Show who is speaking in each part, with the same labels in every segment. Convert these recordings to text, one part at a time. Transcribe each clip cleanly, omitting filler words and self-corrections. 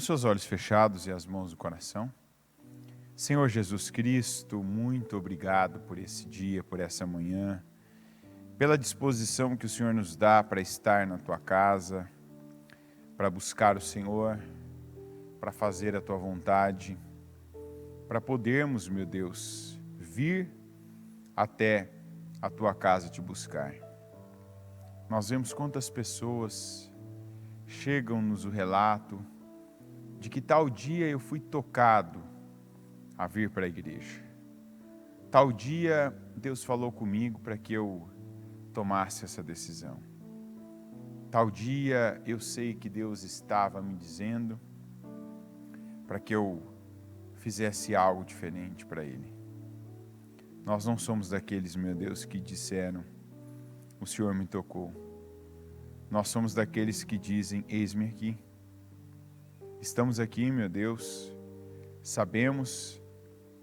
Speaker 1: seus olhos fechados e as mãos no coração. Senhor Jesus Cristo, muito obrigado por esse dia, por essa manhã, pela disposição que o Senhor nos dá para estar na Tua casa, para buscar o Senhor, para fazer a Tua vontade, para podermos, meu Deus, vir até a Tua casa te buscar. Nós vemos quantas pessoas chegam-nos o relato de que tal dia eu fui tocado a vir para a igreja. Tal dia Deus falou comigo para que eu tomasse essa decisão. Tal dia eu sei que Deus estava me dizendo para que eu fizesse algo diferente para Ele. Nós não somos daqueles, meu Deus, que disseram, o Senhor me tocou. Nós somos daqueles que dizem, eis-me aqui. Estamos aqui, meu Deus, sabemos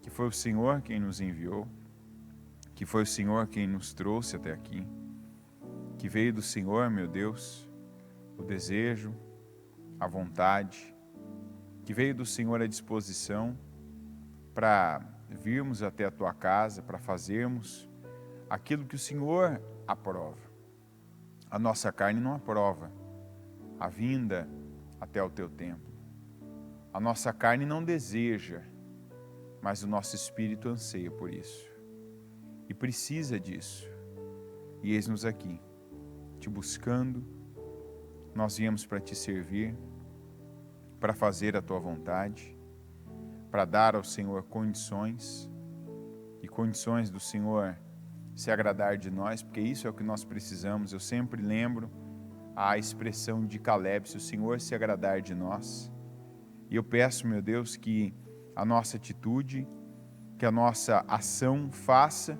Speaker 1: que foi o Senhor quem nos enviou, que foi o Senhor quem nos trouxe até aqui, que veio do Senhor, meu Deus, o desejo, a vontade, que veio do Senhor a disposição para virmos até a Tua casa, para fazermos aquilo que o Senhor aprova. A nossa carne não aprova a vinda até o Teu templo. A nossa carne não deseja, mas o nosso espírito anseia por isso. E precisa disso. E eis-nos aqui, te buscando. Nós viemos para te servir, para fazer a Tua vontade, para dar ao Senhor condições, e condições do Senhor se agradar de nós, porque isso é o que nós precisamos. Eu sempre lembro a expressão de Caleb, se o Senhor se agradar de nós. E eu peço, meu Deus, que a nossa atitude, que a nossa ação faça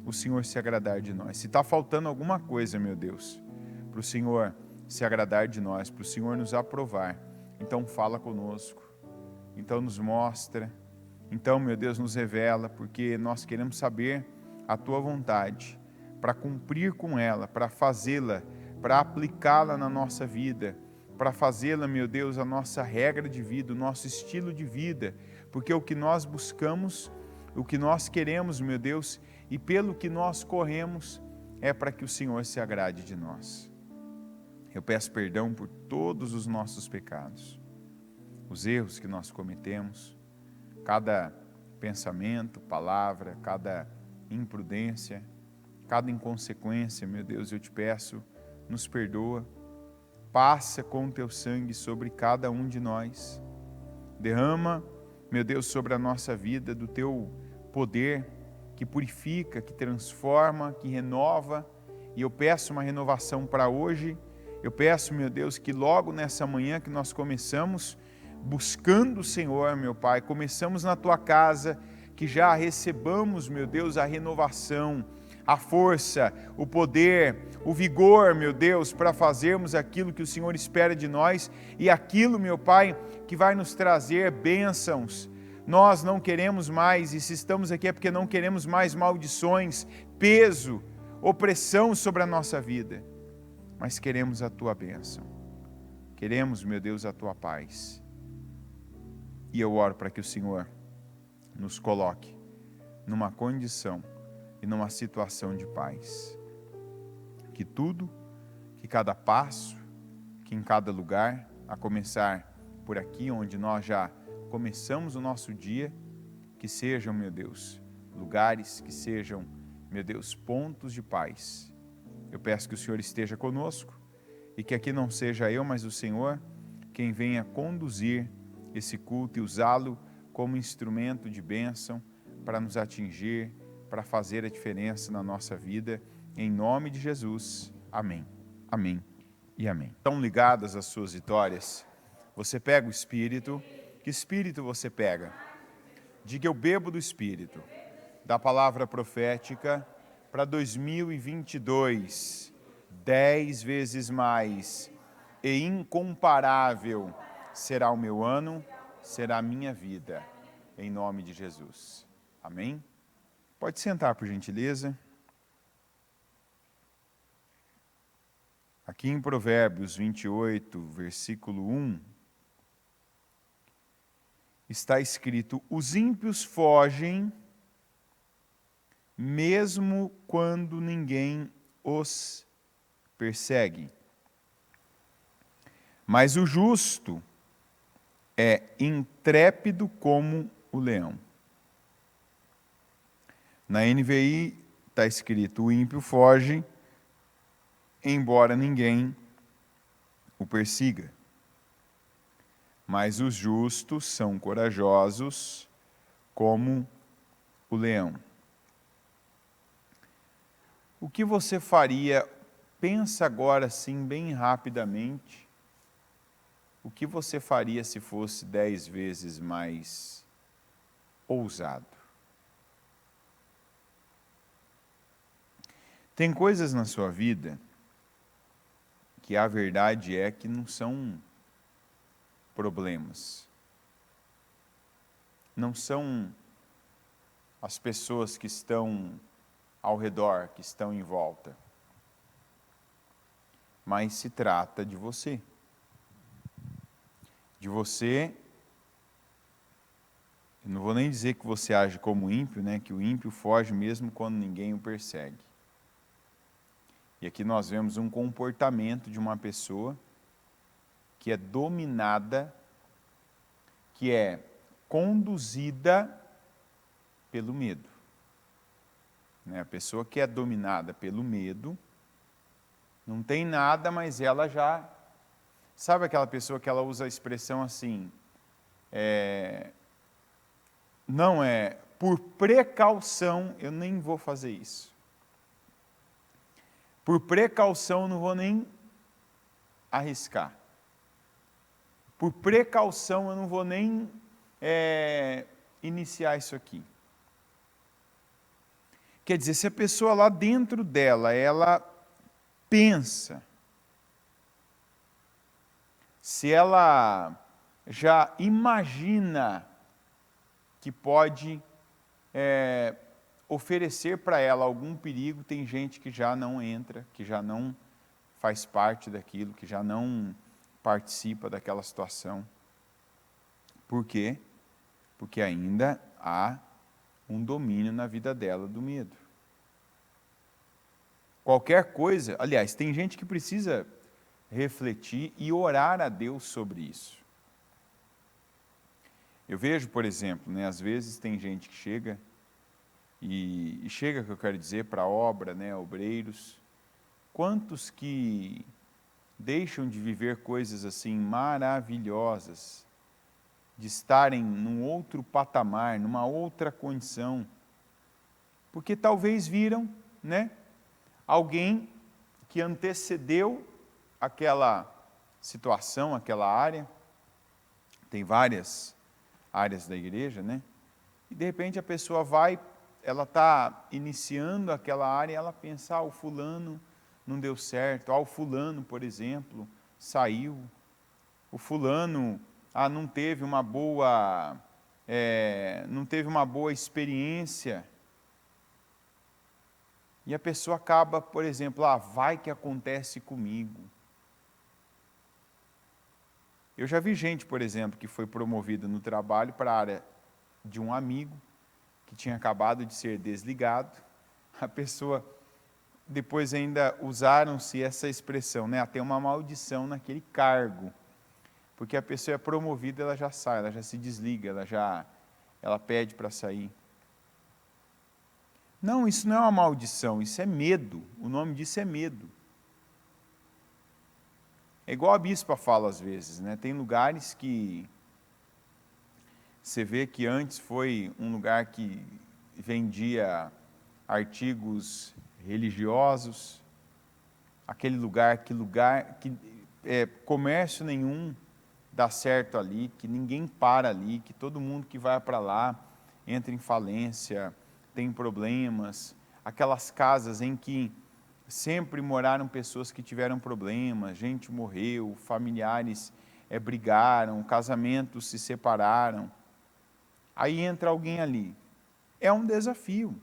Speaker 1: o Senhor se agradar de nós. Se está faltando alguma coisa, meu Deus, para o Senhor se agradar de nós, para o Senhor nos aprovar, então fala conosco, então nos mostra, então, meu Deus, nos revela, porque nós queremos saber a Tua vontade, para cumprir com ela, para fazê-la, para aplicá-la na nossa vida, para fazê-la, meu Deus, a nossa regra de vida, o nosso estilo de vida, porque o que nós buscamos, o que nós queremos, meu Deus, e pelo que nós corremos, é para que o Senhor se agrade de nós. Eu peço perdão por todos os nossos pecados, os erros que nós cometemos, cada pensamento, palavra, cada imprudência, cada inconsequência, meu Deus, eu te peço, nos perdoa. Passa com o Teu sangue sobre cada um de nós. Derrama, meu Deus, sobre a nossa vida do Teu poder que purifica, que transforma, que renova. E eu peço uma renovação para hoje. Eu peço, meu Deus, que logo nessa manhã que nós começamos buscando o Senhor, meu Pai, começamos na Tua casa, que já recebamos, meu Deus, a renovação, a força, o poder, o vigor, meu Deus, para fazermos aquilo que o Senhor espera de nós e aquilo, meu Pai, que vai nos trazer bênçãos. Nós não queremos mais, e se estamos aqui é porque não queremos mais maldições, peso, opressão sobre a nossa vida, mas queremos a Tua bênção. Queremos, meu Deus, a Tua paz. E eu oro para que o Senhor nos coloque numa condição e numa situação de paz. Que tudo, que cada passo, que em cada lugar, a começar por aqui onde nós já começamos o nosso dia, que sejam, meu Deus, lugares, que sejam, meu Deus, pontos de paz. Eu peço que o Senhor esteja conosco e que aqui não seja eu, mas o Senhor quem venha conduzir esse culto e usá-lo como instrumento de bênção para nos atingir, para fazer a diferença na nossa vida, em nome de Jesus. Amém. Amém e amém. Estão ligadas as suas vitórias? Você pega o Espírito. Que Espírito você pega? Diga, eu bebo do Espírito, da palavra profética para 2022, 10 vezes mais e incomparável será o meu ano, será a minha vida, em nome de Jesus. Amém? Pode sentar, por gentileza. Aqui em Provérbios 28, versículo 1, está escrito: os ímpios fogem, mesmo quando ninguém os persegue. Mas o justo é intrépido como o leão. Na NVI está escrito: o ímpio foge, embora ninguém o persiga. Mas os justos são corajosos como o leão. O que você faria? Pensa agora assim, bem rapidamente. O que você faria se fosse 10 vezes mais ousado? Tem coisas na sua vida que a verdade é que não são problemas. Não são as pessoas que estão ao redor, que estão em volta. Mas se trata de você. De você, eu não vou nem dizer que você age como ímpio, né? Que o ímpio foge mesmo quando ninguém o persegue. E aqui nós vemos um comportamento de uma pessoa que é dominada, que é conduzida pelo medo. A pessoa que é dominada pelo medo, não tem nada, mas ela já... Sabe aquela pessoa que ela usa a expressão assim, não é, por precaução, eu nem vou fazer isso. Por precaução, eu não vou nem arriscar. Por precaução, eu não vou nem iniciar isso aqui. Quer dizer, se a pessoa lá dentro dela, ela pensa, se ela já imagina que pode oferecer para ela algum perigo, tem gente que já não entra, que já não faz parte daquilo, que já não participa daquela situação. Por quê? Porque ainda há um domínio na vida dela do medo. Qualquer coisa, aliás, tem gente que precisa refletir e orar a Deus sobre isso. Eu vejo, por exemplo, às vezes tem gente que chega, e chega, que eu quero dizer, para a obra, obreiros, quantos que deixam de viver coisas assim maravilhosas, de estarem num outro patamar, numa outra condição, porque talvez viram, alguém que antecedeu aquela situação, aquela área. Tem várias áreas da igreja, e de repente a pessoa vai, ela está iniciando aquela área e ela pensa: o fulano não deu certo, o fulano, por exemplo, saiu, o fulano não teve uma boa experiência. E a pessoa acaba, por exemplo, vai que acontece comigo. Eu já vi gente, por exemplo, que foi promovida no trabalho para a área de um amigo, que tinha acabado de ser desligado. A pessoa, depois ainda usaram-se essa expressão, tem uma maldição naquele cargo. Porque a pessoa é promovida, ela já sai, ela já se desliga, ela pede para sair. Não, isso não é uma maldição, isso é medo. O nome disso é medo. É igual a bispa fala às vezes, tem lugares que você vê que antes foi um lugar que vendia artigos religiosos, aquele lugar que comércio nenhum dá certo ali, que ninguém para ali, que todo mundo que vai para lá entra em falência, tem problemas, aquelas casas em que sempre moraram pessoas que tiveram problemas, gente morreu, familiares brigaram, casamentos se separaram. Aí entra alguém ali. É um desafio.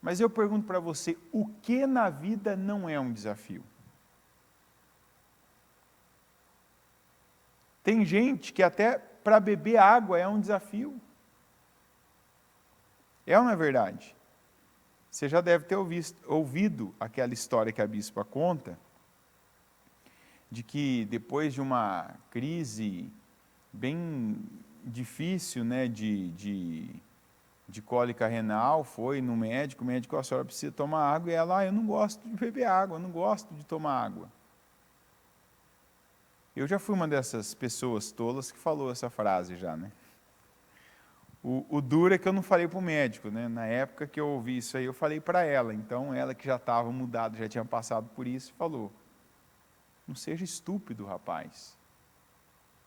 Speaker 1: Mas eu pergunto para você, o que na vida não é um desafio? Tem gente que até para beber água é um desafio. É ou não é verdade? Você já deve ter ouvido aquela história que a bispa conta, de que depois de uma crise bem difícil, né, de cólica renal, foi no médico, o médico, a senhora precisa tomar água, e ela, eu não gosto de beber água, eu não gosto de tomar água. Eu já fui uma dessas pessoas tolas que falou essa frase já, né? O duro é que eu não falei para o médico, né? Na época que eu ouvi isso aí, eu falei para ela, então ela que já estava mudada, já tinha passado por isso, falou, não seja estúpido, rapaz.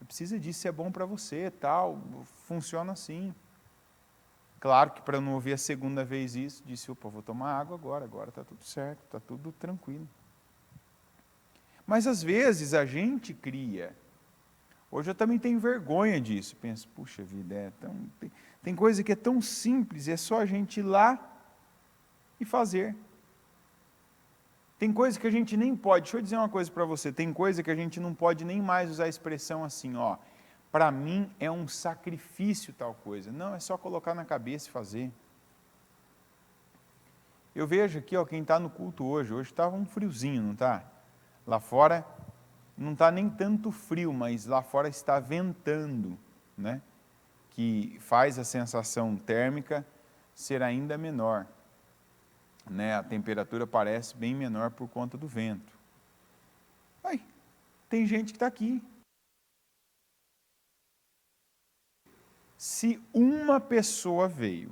Speaker 1: Precisa disso, é bom para você, tal, funciona assim. Claro que para não ouvir a segunda vez isso, disse, opa, vou tomar água agora está tudo certo, está tudo tranquilo. Mas às vezes a gente cria. Hoje eu também tenho vergonha disso, penso, puxa vida, tem coisa que é tão simples, é só a gente ir lá e fazer. Tem coisa que a gente nem pode, deixa eu dizer uma coisa para você, tem coisa que a gente não pode nem mais usar a expressão assim, ó, para mim é um sacrifício tal coisa. Não, é só colocar na cabeça e fazer. Eu vejo aqui, ó, quem está no culto hoje estava um friozinho, não está? Lá fora não está nem tanto frio, mas lá fora está ventando, né? Que faz a sensação térmica ser ainda menor. Né? A temperatura parece bem menor por conta do vento. Ai, tem gente que está aqui. Se uma pessoa veio,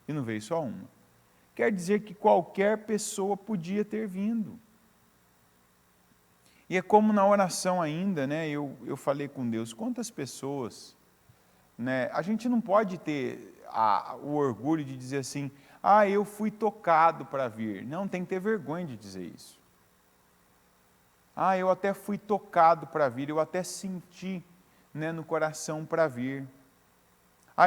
Speaker 1: e não veio só uma, quer dizer que qualquer pessoa podia ter vindo. E é como na oração ainda, né? Eu falei com Deus, quantas pessoas, né? A gente não pode ter o orgulho de dizer assim, eu fui tocado para vir. Não, tem que ter vergonha de dizer isso. Eu até fui tocado para vir, eu até senti, né, no coração para vir.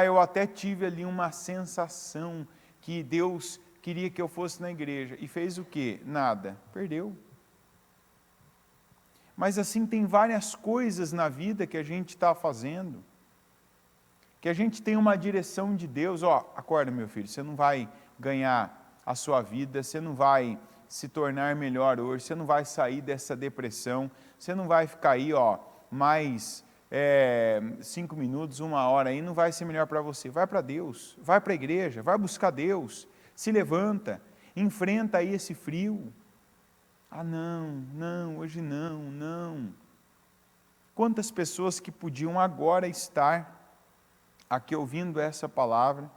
Speaker 1: Eu até tive ali uma sensação que Deus queria que eu fosse na igreja. E fez o quê? Nada. Perdeu. Mas assim tem várias coisas na vida que a gente está fazendo, que a gente tem uma direção de Deus, acorda meu filho, você não vai ganhar a sua vida, você não vai se tornar melhor hoje, você não vai sair dessa depressão, você não vai ficar aí, mais 5 minutos, 1 hora aí, não vai ser melhor para você. Vai para Deus, vai para a igreja, vai buscar Deus, se levanta, enfrenta aí esse frio. Não, hoje não. Quantas pessoas que podiam agora estar aqui ouvindo essa palavra,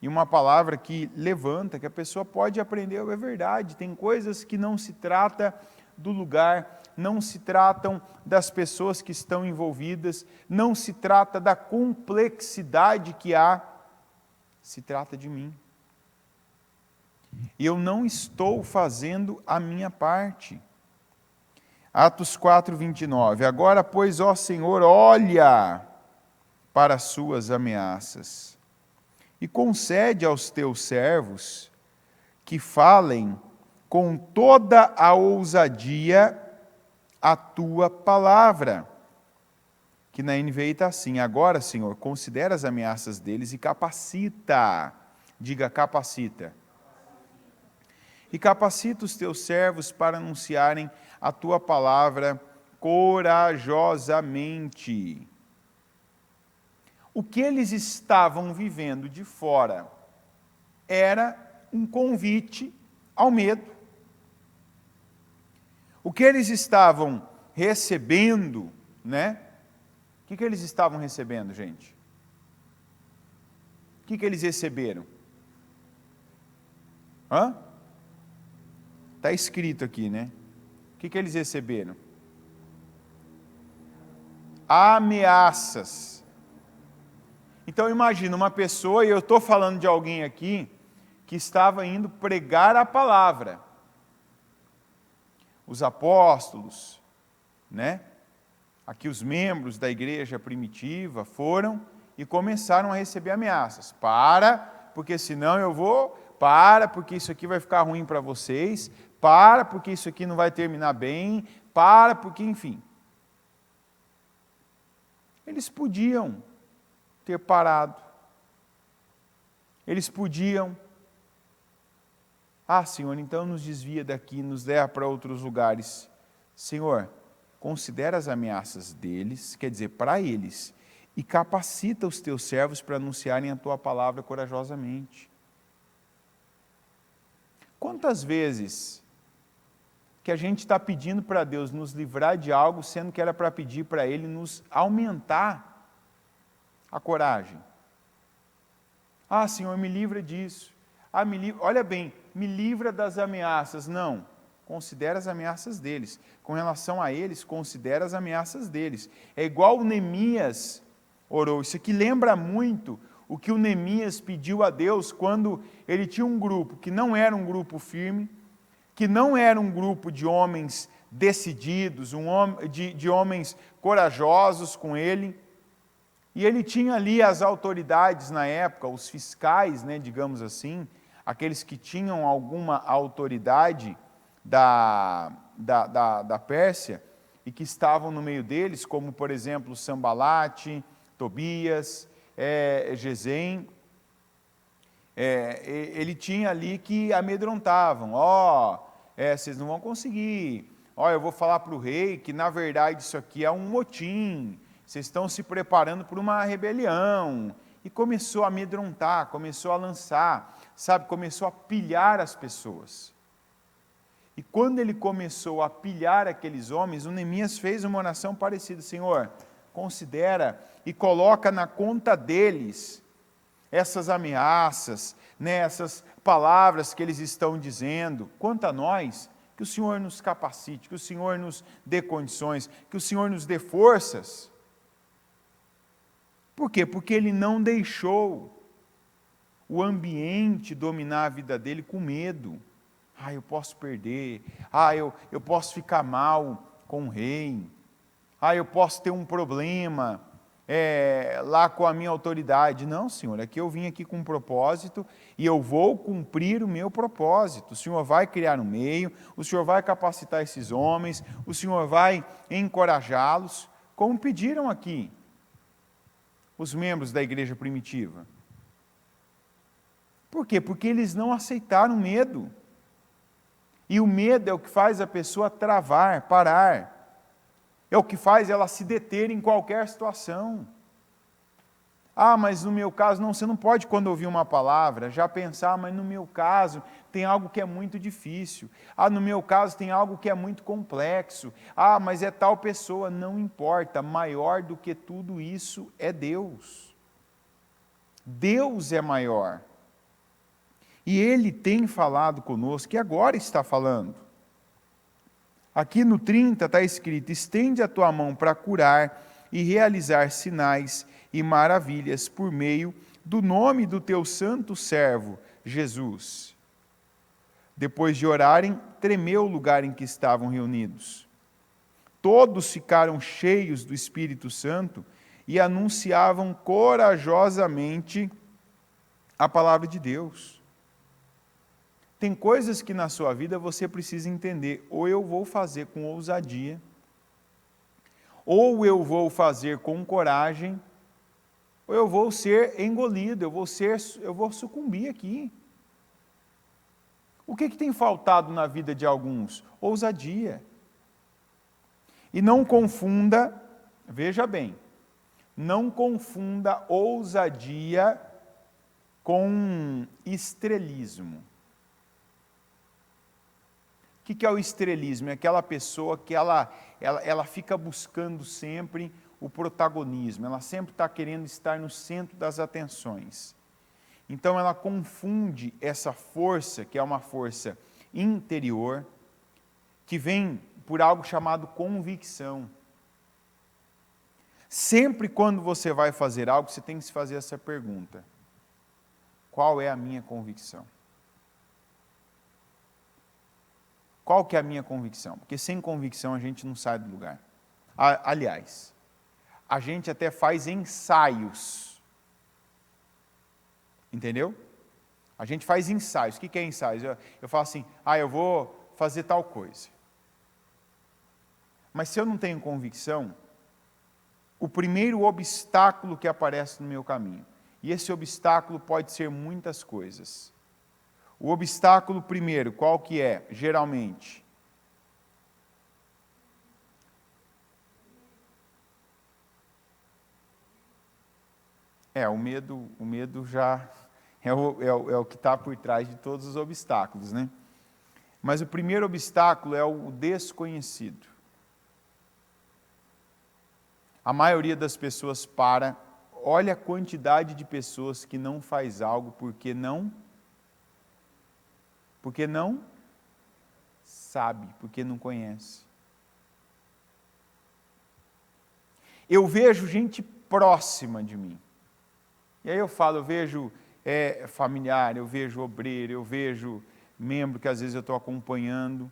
Speaker 1: e uma palavra que levanta, que a pessoa pode aprender, é verdade, tem coisas que não se trata do lugar, não se tratam das pessoas que estão envolvidas, não se trata da complexidade que há, se trata de mim. E eu não estou fazendo a minha parte. Atos 4, 29. Agora, pois, ó Senhor, olha para as suas ameaças e concede aos teus servos que falem com toda a ousadia a tua palavra. Que na NVI está assim, agora, Senhor, considera as ameaças deles e capacita, diga capacita. E capacita os teus servos para anunciarem a tua palavra corajosamente. O que eles estavam vivendo de fora era um convite ao medo. O que eles estavam recebendo, né? O que eles estavam recebendo, gente? O que eles receberam? Está escrito aqui, né? O que eles receberam? Ameaças. Então imagina uma pessoa, e eu estou falando de alguém aqui, que estava indo pregar a palavra. Os apóstolos, né? Aqui os membros da igreja primitiva foram e começaram a receber ameaças. Porque senão eu vou... porque isso aqui vai ficar ruim para vocês, porque isso aqui não vai terminar bem, porque, enfim. Eles podiam ter parado. Eles podiam, Senhor, então nos desvia daqui, nos leva para outros lugares. Senhor, considera as ameaças deles, quer dizer, para eles, e capacita os teus servos para anunciarem a tua palavra corajosamente. Quantas vezes que a gente está pedindo para Deus nos livrar de algo, sendo que era para pedir para Ele nos aumentar a coragem? Senhor, me livra disso. Olha bem, me livra das ameaças. Não, considera as ameaças deles. Com relação a eles, considera as ameaças deles. É igual o Neemias orou. Isso aqui lembra muito o que o Neemias pediu a Deus quando ele tinha um grupo que não era um grupo firme, que não era um grupo de homens decididos, de homens corajosos com ele. E ele tinha ali as autoridades na época, os fiscais, digamos assim, aqueles que tinham alguma autoridade da Pérsia e que estavam no meio deles, como por exemplo Sambalate, Tobias, Gesem. Ele tinha ali que amedrontavam, vocês não vão conseguir, eu vou falar para o rei que na verdade isso aqui é um motim, vocês estão se preparando para uma rebelião. E começou a amedrontar, começou a lançar, começou a pilhar as pessoas. E quando ele começou a pilhar aqueles homens, o Neemias fez uma oração parecida: Senhor, considera e coloca na conta deles essas ameaças, essas palavras que eles estão dizendo. Quanto a nós, que o Senhor nos capacite, que o Senhor nos dê condições, que o Senhor nos dê forças. Por quê? Porque ele não deixou o ambiente dominar a vida dele com medo. Eu posso perder. Eu posso ficar mal com o rei. Eu posso ter um problema lá com a minha autoridade. Não, Senhor, eu vim aqui com um propósito e eu vou cumprir o meu propósito. O Senhor vai criar um meio, o Senhor vai capacitar esses homens, o Senhor vai encorajá-los, como pediram aqui os membros da igreja primitiva. Por quê? Porque eles não aceitaram o medo. E o medo é o que faz a pessoa travar, parar. É o que faz ela se deter em qualquer situação. Mas no meu caso, não, você não pode, quando ouvir uma palavra, já pensar, mas no meu caso tem algo que é muito difícil. No meu caso tem algo que é muito complexo. Mas é tal pessoa. Não importa, maior do que tudo isso é Deus. Deus é maior. E Ele tem falado conosco, e agora está falando. Aqui no 30 está escrito: estende a tua mão para curar e realizar sinais e maravilhas por meio do nome do teu santo servo, Jesus. Depois de orarem, tremeu o lugar em que estavam reunidos. Todos ficaram cheios do Espírito Santo e anunciavam corajosamente a palavra de Deus. Tem coisas que na sua vida você precisa entender: ou eu vou fazer com ousadia, ou eu vou fazer com coragem, ou eu vou ser engolido, eu vou sucumbir aqui. O que tem faltado na vida de alguns? Ousadia. E não confunda, veja bem, não confunda ousadia com estrelismo. O que é o estrelismo? É aquela pessoa que ela fica buscando sempre o protagonismo, ela sempre está querendo estar no centro das atenções. Então ela confunde essa força, que é uma força interior, que vem por algo chamado convicção. Sempre quando você vai fazer algo, você tem que se fazer essa pergunta: qual é a minha convicção? Qual que é a minha convicção? Porque sem convicção a gente não sai do lugar. Aliás, a gente até faz ensaios. Entendeu? A gente faz ensaios. O que é ensaios? Eu falo assim: eu vou fazer tal coisa. Mas se eu não tenho convicção, o primeiro obstáculo que aparece no meu caminho. E esse obstáculo pode ser muitas coisas. O obstáculo primeiro, qual que é? Geralmente, o medo já é o que está por trás de todos os obstáculos, né? Mas o primeiro obstáculo é o desconhecido. A maioria das pessoas para, olha a quantidade de pessoas que não faz algo porque não sabe, porque não conhece. Eu vejo gente próxima de mim. E aí eu falo, eu vejo familiar, eu vejo obreiro, eu vejo membro que às vezes eu estou acompanhando,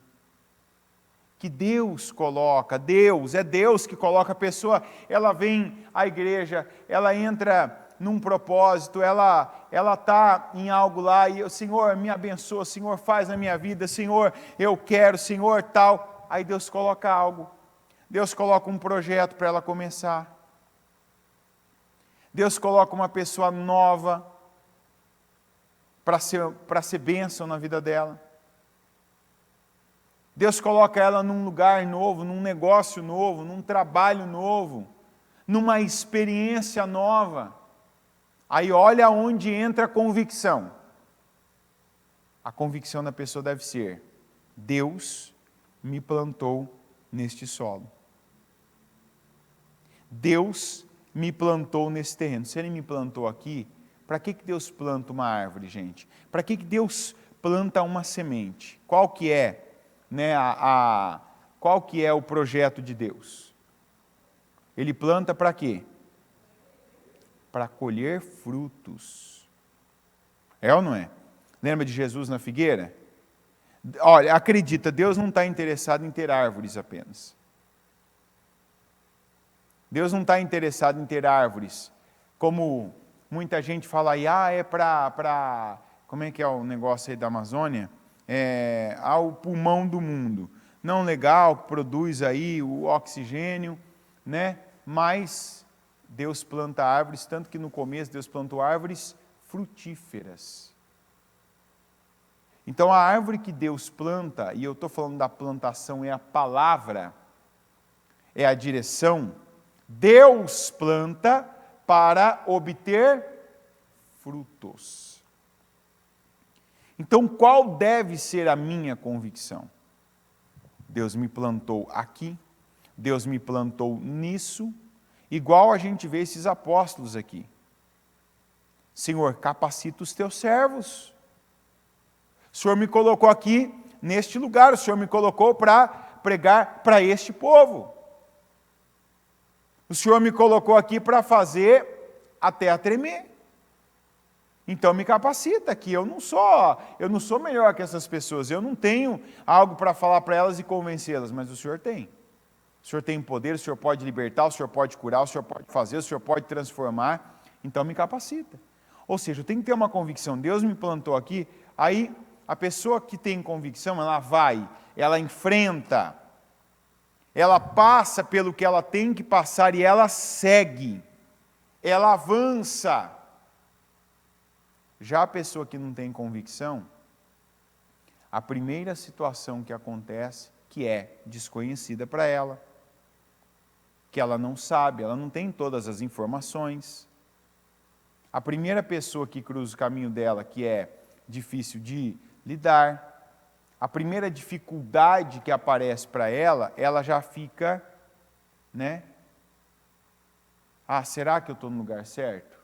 Speaker 1: que Deus coloca, é Deus que coloca a pessoa, ela vem à igreja, ela entra num propósito, ela está em algo lá, e o Senhor me abençoa, Senhor faz na minha vida, Senhor eu quero, Senhor tal, aí Deus coloca algo, Deus coloca um projeto para ela começar, Deus coloca uma pessoa nova para ser bênção na vida dela. Deus coloca ela num lugar novo, num negócio novo, num trabalho novo, numa experiência nova. Aí olha onde entra a convicção. A convicção da pessoa deve ser: Deus me plantou neste solo. Deus me plantou nesse terreno. Se Ele me plantou aqui, para que Deus planta uma árvore, gente? Para que Deus planta uma semente? Qual que é? Qual que é o projeto de Deus? Ele planta para quê? Para colher frutos. É ou não é? Lembra de Jesus na figueira? Olha, acredita, Deus não está interessado em ter árvores apenas. Deus não está interessado em ter árvores, como muita gente fala aí, é para, como é que é o negócio aí da Amazônia? Ao pulmão do mundo. Não legal, produz aí o oxigênio, né? Mas Deus planta árvores, tanto que no começo Deus plantou árvores frutíferas. Então a árvore que Deus planta, e eu estou falando da plantação, é a palavra, é a direção, Deus planta para obter frutos. Então, qual deve ser a minha convicção? Deus me plantou aqui, Deus me plantou nisso, igual a gente vê esses apóstolos aqui. Senhor, capacita os teus servos. O Senhor me colocou aqui, neste lugar, o Senhor me colocou para pregar para este povo. O Senhor me colocou aqui para fazer a terra tremer. Então me capacita, que eu não sou melhor que essas pessoas, eu não tenho algo para falar para elas e convencê-las, mas o Senhor tem. O Senhor tem poder, o Senhor pode libertar, o Senhor pode curar, o Senhor pode fazer, o Senhor pode transformar, então me capacita. Ou seja, eu tenho que ter uma convicção, Deus me plantou aqui, aí a pessoa que tem convicção, ela vai, ela enfrenta, ela passa pelo que ela tem que passar e ela segue, ela avança. Já a pessoa que não tem convicção, a primeira situação que acontece, que é desconhecida para ela, que ela não sabe, ela não tem todas as informações. A primeira pessoa que cruza o caminho dela, que é difícil de lidar, a primeira dificuldade que aparece para ela, ela já fica, será que eu estou no lugar certo?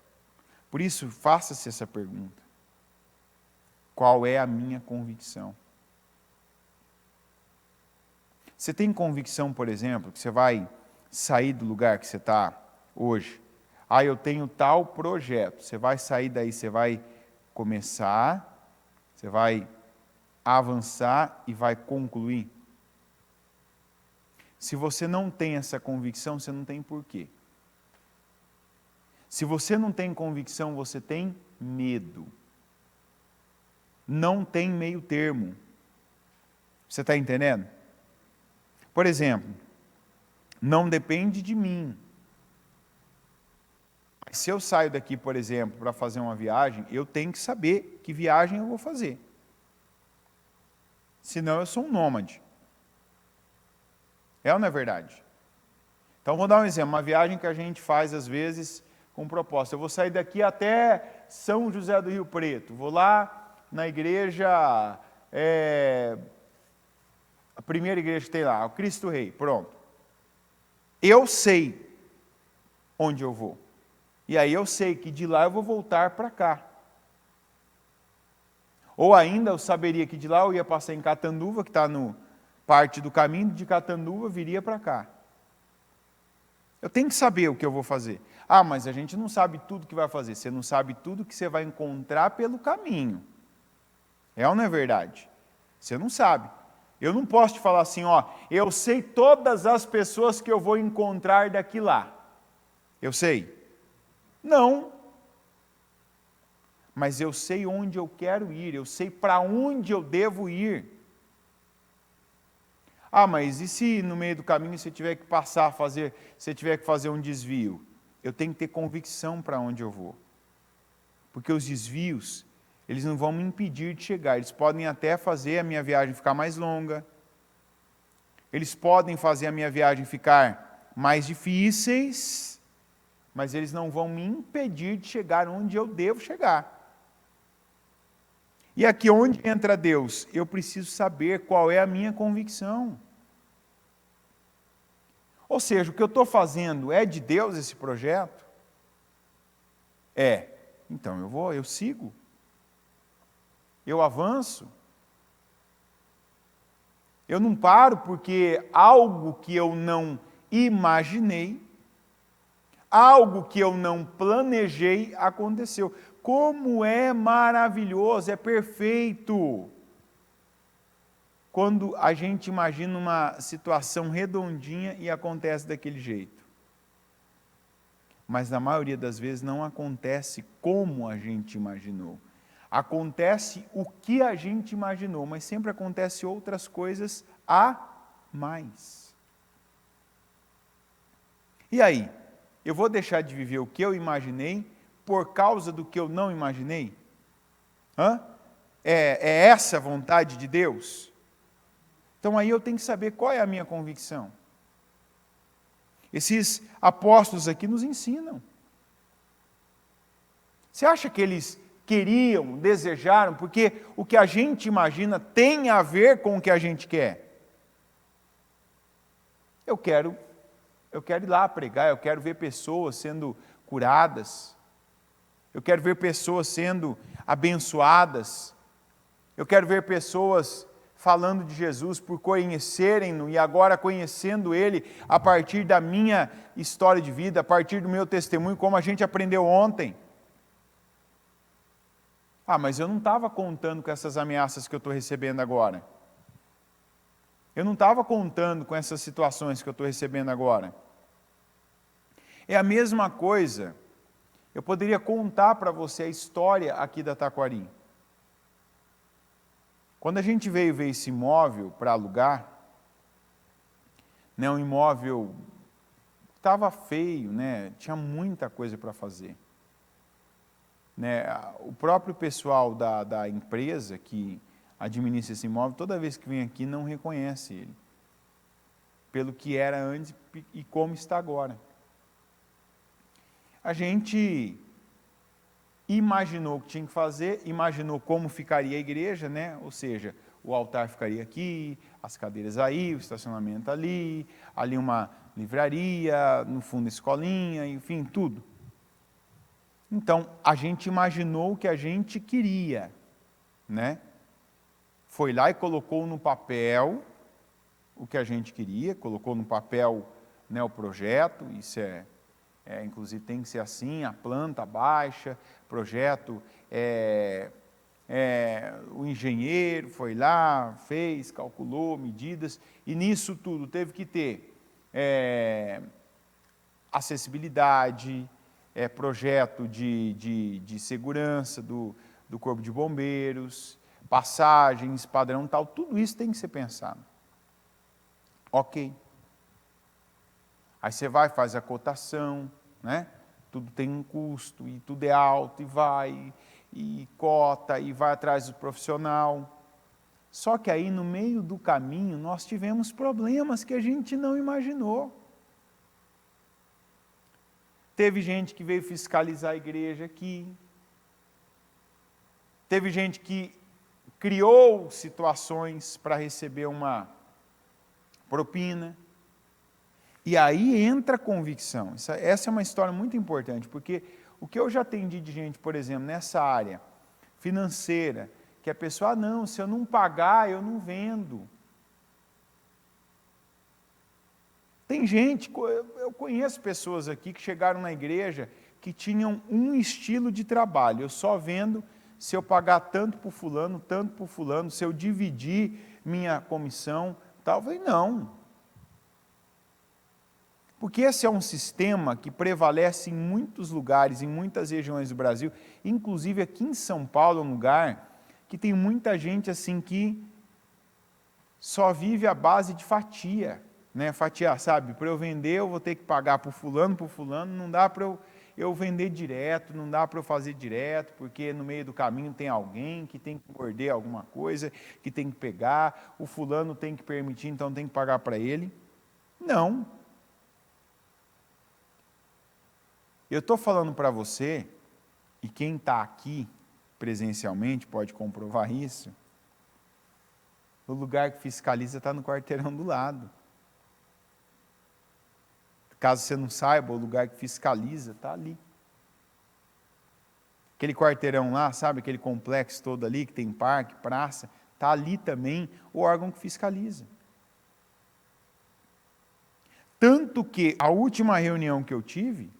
Speaker 1: Por isso, faça-se essa pergunta. Qual é a minha convicção? Você tem convicção, por exemplo, que você vai sair do lugar que você está hoje? Eu tenho tal projeto. Você vai sair daí, você vai começar, você vai avançar e vai concluir. Se você não tem essa convicção, você não tem porquê. Se você não tem convicção, você tem medo. Não tem meio termo. Você está entendendo? Por exemplo, não depende de mim. se eu saio daqui, por exemplo, para fazer uma viagem, eu tenho que saber que viagem eu vou fazer. Senão eu sou um nômade. É ou não é verdade? Então, vou dar um exemplo. Uma viagem que a gente faz, às vezes, com propósito. Eu vou sair daqui até São José do Rio Preto. Vou lá na igreja, a primeira igreja que tem lá, o Cristo Rei. Pronto. Eu sei onde eu vou. E aí eu sei que de lá eu vou voltar para cá. Ou ainda eu saberia que de lá eu ia passar em Catanduva, que está no parte do caminho de Catanduva, viria para cá. Eu tenho que saber o que eu vou fazer. Ah, mas a gente não sabe tudo que vai fazer. Você não sabe tudo que você vai encontrar pelo caminho. É ou não é verdade? Você não sabe. Eu não posso te falar assim, ó, eu sei todas as pessoas que eu vou encontrar daqui lá. Eu sei? Não. Mas eu sei onde eu quero ir, eu sei para onde eu devo ir. Ah, mas e se no meio do caminho você tiver que você tiver que fazer um desvio? Eu tenho que ter convicção para onde eu vou. Porque os desvios, eles não vão me impedir de chegar, eles podem até fazer a minha viagem ficar mais longa, eles podem fazer a minha viagem ficar mais difíceis, mas eles não vão me impedir de chegar onde eu devo chegar. E aqui onde entra Deus? Eu preciso saber qual é a minha convicção. Ou seja, o que eu estou fazendo é de Deus esse projeto? É. Então eu sigo. Eu avanço. Eu não paro porque algo que eu não imaginei, algo que eu não planejei aconteceu. Como é maravilhoso, é perfeito. Quando a gente imagina uma situação redondinha e acontece daquele jeito. Mas na maioria das vezes não acontece como a gente imaginou. Acontece o que a gente imaginou, mas sempre acontece outras coisas a mais. E aí? Eu vou deixar de viver o que eu imaginei por causa do que eu não imaginei? É essa a vontade de Deus? Então aí eu tenho que saber qual é a minha convicção. Esses apóstolos aqui nos ensinam. Você acha que eles queriam, desejaram, porque o que a gente imagina tem a ver com o que a gente quer? Eu quero ir lá pregar, eu quero ver pessoas sendo curadas, eu quero ver pessoas sendo abençoadas, eu quero ver pessoas falando de Jesus por conhecerem-no e agora conhecendo Ele a partir da minha história de vida, a partir do meu testemunho, como a gente aprendeu ontem. Ah, mas eu não estava contando com essas ameaças que eu estou recebendo agora. Eu não estava contando com essas situações que eu estou recebendo agora. É a mesma coisa, eu poderia contar para você a história aqui da Taquari. Quando a gente veio ver esse imóvel para alugar, né, um imóvel estava feio, né, tinha muita coisa para fazer. Né, o próprio pessoal da empresa que administra esse imóvel, toda vez que vem aqui, não reconhece ele, pelo que era antes e como está agora. A gente imaginou o que tinha que fazer, imaginou como ficaria a igreja, né? Ou seja, o altar ficaria aqui, as cadeiras aí, o estacionamento ali uma livraria, no fundo a escolinha, enfim, tudo. Então, a gente imaginou o que a gente queria, né? Foi lá e colocou no papel o que a gente queria, colocou no papel, né, o projeto, isso inclusive tem que ser assim, a planta baixa, projeto, o engenheiro foi lá, fez, calculou medidas, e nisso tudo teve que ter acessibilidade, projeto de segurança do corpo de bombeiros, passagens, padrão tal, tudo isso tem que ser pensado. Ok. Aí você vai, faz a cotação, né? tudo tem um custo, e tudo é alto, e vai, e cota, e vai atrás do profissional. Só que aí, no meio do caminho, nós tivemos problemas que a gente não imaginou. Teve gente que veio fiscalizar a igreja aqui. Teve gente que criou situações para receber uma propina. E aí entra a convicção. Essa é uma história muito importante, porque o que eu já atendi de gente, por exemplo, nessa área financeira, que a pessoa, não, se eu não pagar, eu não vendo. Tem gente, eu conheço pessoas aqui que chegaram na igreja que tinham um estilo de trabalho. Eu só vendo se eu pagar tanto para o fulano, se eu dividir minha comissão, talvez não. Porque esse é um sistema que prevalece em muitos lugares, em muitas regiões do Brasil, inclusive aqui em São Paulo, um lugar que tem muita gente assim que só vive à base de fatia, né? Fatia, sabe? Para eu vender, eu vou ter que pagar para o fulano, não dá para eu vender direto, não dá para eu fazer direto, porque no meio do caminho tem alguém que tem que morder alguma coisa, que tem que pegar, o fulano tem que permitir, então tem que pagar para ele. Não. Eu estou falando para você, e quem está aqui presencialmente pode comprovar isso, o lugar que fiscaliza está no quarteirão do lado. Caso você não saiba, o lugar que fiscaliza está ali. Aquele quarteirão lá, sabe, aquele complexo todo ali, que tem parque, praça, está ali também o órgão que fiscaliza. Tanto que a última reunião que eu tive,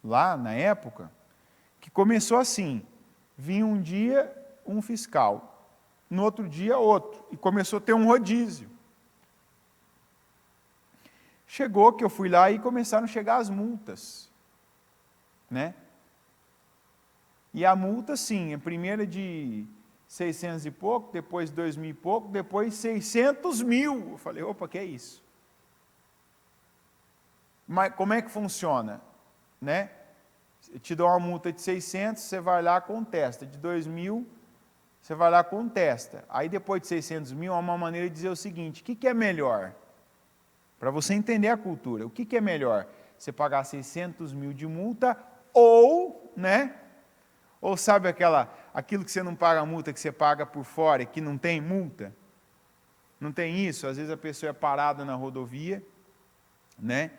Speaker 1: lá na época, que começou assim, vinha um dia um fiscal, no outro dia outro, e começou a ter um rodízio. Chegou que eu fui lá e começaram a chegar as multas, né? E a multa, sim, a primeira de 600 e pouco, depois 2.000 e pouco, depois 600 mil. Eu falei, opa, que é isso? Mas como é que funciona? Né? Eu te dou uma multa de 600, você vai lá, contesta. De 2.000, você vai lá, contesta. Aí depois de 600 mil, há uma maneira de dizer o seguinte, o que é melhor? Para você entender a cultura, o que é melhor? Você pagar 600 mil de multa ou, né? Ou sabe aquilo que você não paga multa, que você paga por fora e que não tem multa? Não tem isso? Às vezes a pessoa é parada na rodovia, né?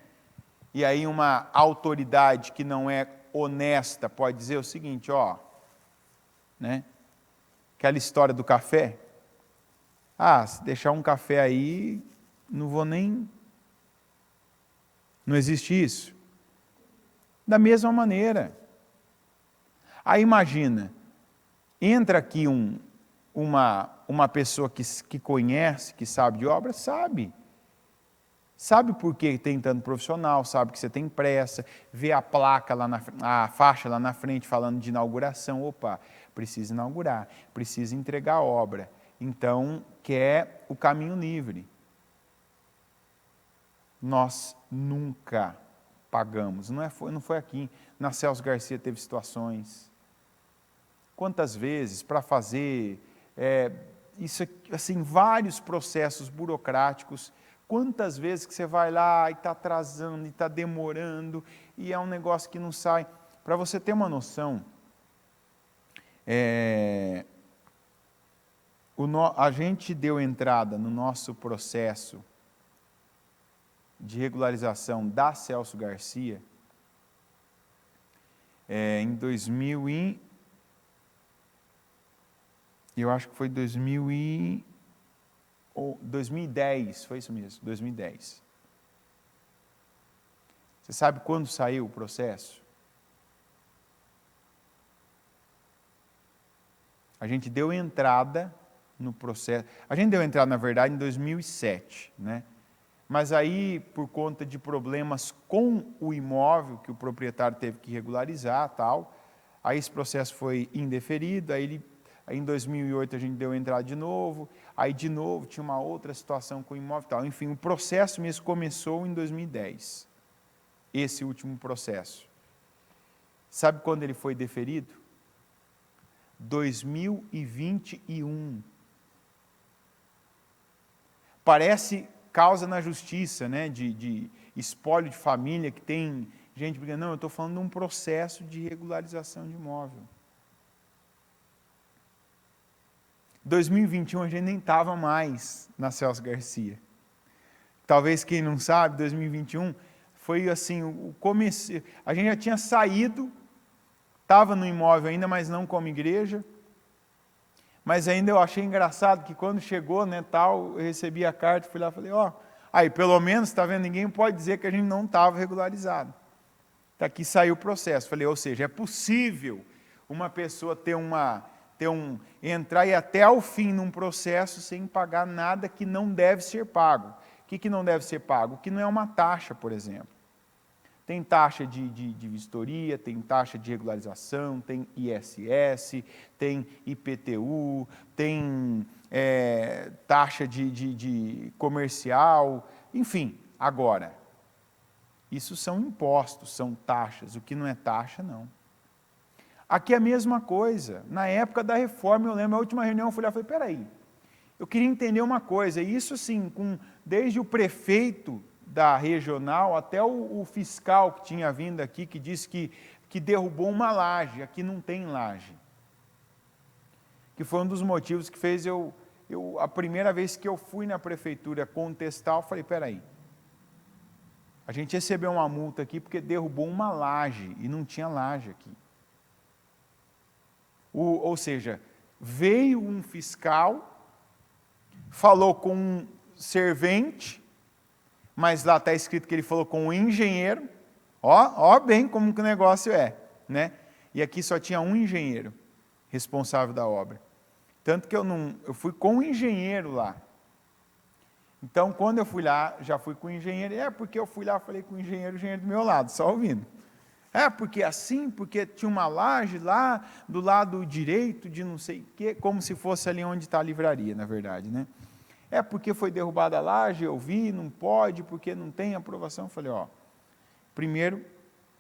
Speaker 1: E aí uma autoridade que não é honesta pode dizer o seguinte, ó, né? Aquela história do café. Ah, se deixar um café aí, não vou nem... Não existe isso? Da mesma maneira. Aí imagina, entra aqui uma pessoa que conhece, que sabe de obra, sabe. Sabe por que tem tanto profissional, sabe que você tem pressa, vê a placa a faixa lá na frente falando de inauguração, opa, precisa inaugurar, precisa entregar a obra. Então, quer o caminho livre. Nós nunca pagamos, não foi aqui. Na Celso Garcia teve situações. Quantas vezes para fazer isso, assim, vários processos burocráticos, quantas vezes que você vai lá e está atrasando, e está demorando, e é um negócio que não sai. Para você ter uma noção, a gente deu entrada no nosso processo de regularização da Celso Garcia em 2000 eu acho que foi 2010, foi isso mesmo, 2010. Você sabe quando saiu o processo? A gente deu entrada no processo, a gente deu entrada, na verdade, em 2007, né? Mas aí, por conta de problemas com o imóvel, que o proprietário teve que regularizar, tal, aí esse processo foi indeferido, aí em 2008 a gente deu entrada de novo, aí de novo tinha uma outra situação com o imóvel e tal. Enfim, o processo mesmo começou em 2010, esse último processo. Sabe quando ele foi deferido? 2021. Parece causa na justiça, né, de espólio de família, que tem gente brigando. Não, eu estou falando de um processo de regularização de imóvel. 2021 a gente nem estava mais na Celso Garcia. Talvez quem não sabe, 2021 foi assim, o começo. A gente já tinha saído, estava no imóvel ainda, mas não como igreja. Mas ainda eu achei engraçado que quando chegou, né, tal, eu recebi a carta, fui lá e falei, aí pelo menos, está vendo, ninguém pode dizer que a gente não estava regularizado. Está aqui, saiu o processo. Falei, ou seja, é possível uma pessoa entrar e até ao fim num processo sem pagar nada que não deve ser pago. O que não deve ser pago? O que não é uma taxa, por exemplo. Tem taxa de vistoria, tem taxa de regularização, tem ISS, tem IPTU, tem taxa de comercial, enfim. Agora, isso são impostos, são taxas. O que não é taxa, não. Aqui é a mesma coisa. Na época da reforma, eu lembro, a última reunião, eu fui lá e falei, peraí, eu queria entender uma coisa, e isso assim, desde o prefeito da regional até o fiscal que tinha vindo aqui, que disse que derrubou uma laje, aqui não tem laje. Que foi um dos motivos que fez a primeira vez que eu fui na prefeitura contestar, eu falei, peraí, a gente recebeu uma multa aqui porque derrubou uma laje, e não tinha laje aqui. Ou seja, veio um fiscal, falou com um servente, mas lá está escrito que ele falou com um engenheiro, ó bem como que o negócio é, né? E aqui só tinha um engenheiro responsável da obra. Tanto que eu fui com o engenheiro lá. Então, quando eu fui lá, já fui com o engenheiro, porque eu fui lá, falei com o engenheiro do meu lado, só ouvindo. Porque assim, porque tinha uma laje lá, do lado direito, de não sei o quê, como se fosse ali onde está a livraria, na verdade, né? Porque foi derrubada a laje, eu vi, não pode, porque não tem aprovação. Eu falei, primeiro,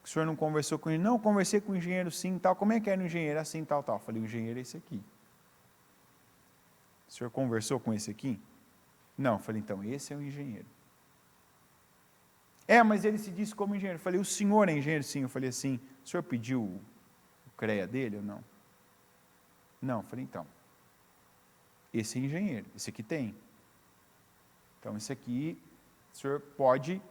Speaker 1: o senhor não conversou com ele? Não, eu conversei com o engenheiro sim, tal. Como é que era o engenheiro? Assim, tal, tal. Eu falei, o engenheiro é esse aqui. O senhor conversou com esse aqui? Não, eu falei, então, esse é o engenheiro. Mas ele se disse como engenheiro. Eu falei, o senhor é engenheiro? Sim. Eu falei assim, o senhor pediu o CREA dele ou não? Não, eu falei, então, esse é engenheiro, esse aqui tem. Então, esse aqui, o senhor pode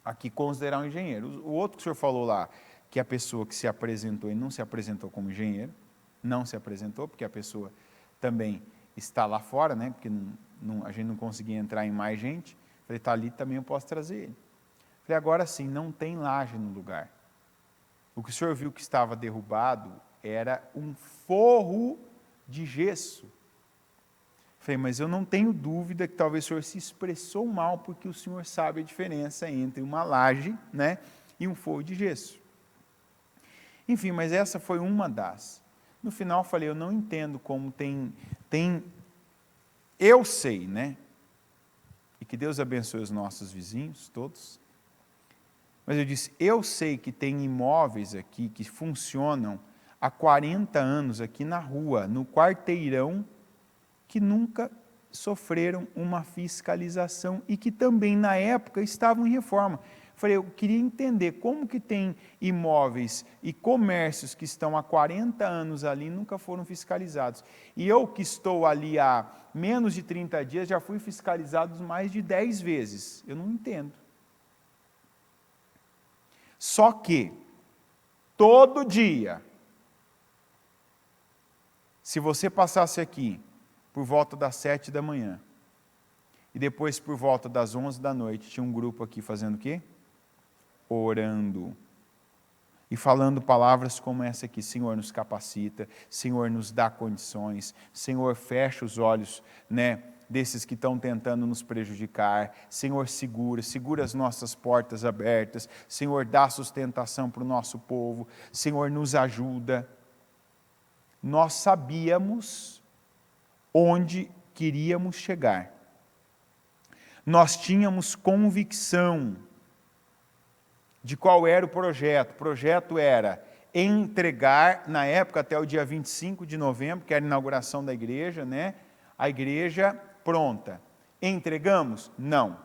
Speaker 1: aqui considerar um engenheiro. O outro que o senhor falou lá, que a pessoa que se apresentou e não se apresentou como engenheiro, não se apresentou, porque a pessoa também está lá fora, né? Porque a gente não conseguia entrar em mais gente. Falei, está ali, também eu posso trazer ele. Falei, agora sim, não tem laje no lugar. O que o senhor viu que estava derrubado era um forro de gesso. Falei, mas eu não tenho dúvida que talvez o senhor se expressou mal, porque o senhor sabe a diferença entre uma laje, né, e um forro de gesso. Enfim, mas essa foi uma das. No final eu falei, eu não entendo como tem eu sei, né, e que Deus abençoe os nossos vizinhos, todos, mas eu disse, eu sei que tem imóveis aqui que funcionam há 40 anos aqui na rua, no quarteirão, que nunca sofreram uma fiscalização e que também, na época, estavam em reforma. Falei, eu queria entender como que tem imóveis e comércios que estão há 40 anos ali e nunca foram fiscalizados. E eu que estou ali há menos de 30 dias, já fui fiscalizado mais de 10 vezes. Eu não entendo. Só que, todo dia, se você passasse aqui, por volta das 7 da manhã, e depois por volta das 11 da noite, tinha um grupo aqui fazendo o quê? Orando. E falando palavras como essa aqui, Senhor nos capacita, Senhor nos dá condições, Senhor fecha os olhos, né, desses que estão tentando nos prejudicar, Senhor segura as nossas portas abertas, Senhor dá sustentação para o nosso povo, Senhor nos ajuda. Nós sabíamos onde queríamos chegar. Nós tínhamos convicção de qual era o projeto. O projeto era entregar, na época, até o dia 25 de novembro, que era a inauguração da igreja, né? A igreja pronta. Entregamos? Não.